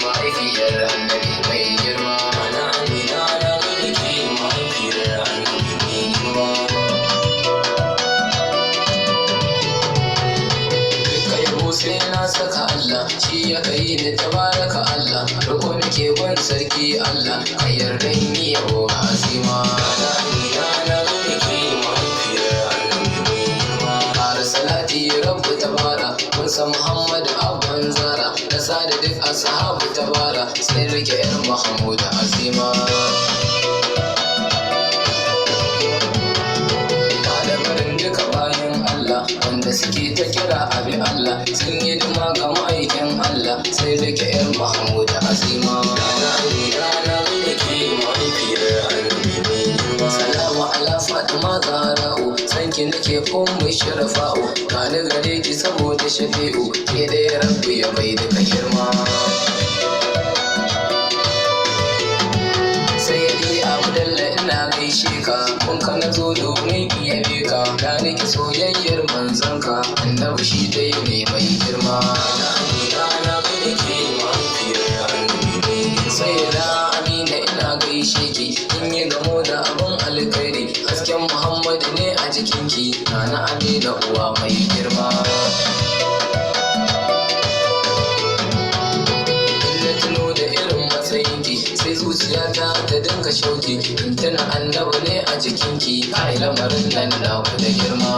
mahaifiyar annabi mai girma. Na Amina na gaida ke mahaifiyar annabi mai girma. Duka yabo sai na saka Allah, shi ya kai ni tabaraka Allah. Roƙo nake gun sarki Allah, ka yarda ni yabo azima. Na Amina na gaida ke mahaifiyar annabi mai girma. Ƙara salati rabbu tabara, kun san Muhammad abban zara. Da sada duk ashabu tabara, sai rike yar Mahmud azima. Malamin duka bayan Allah, wanda suke ta kira abi Allah, sun yi duma ga ma'aikin Allah, sai rike yar Mahmud azima. Na Amina na gaida ke mahaifiyar annabi mai girma. Salamu ala Fatima Zara'u, sanki nake ummu sharafa'u. Gani gare ki saboda shafi'u, ke da ya rabbi ya bai duka girma. Sai dai Abdalla ina gaishe ka, kun ka na zo domin iya beka. Gani ki soyayyar manzanka, annabi shi dai ne mai girma. Na Amina na gaida ke mahaifiyar annabi mai girma. Sai da Amina ina gaishe ki, kin yi gamo da abin alkhairi. Hasken Muhammad ne a jikinki, na Amina uwa mai girma. Ina tuno da irin matsayinki, sai zuciyata ta dinga shauki. In tuna annabi ne a jikinki, ai lamarin nan na da girma.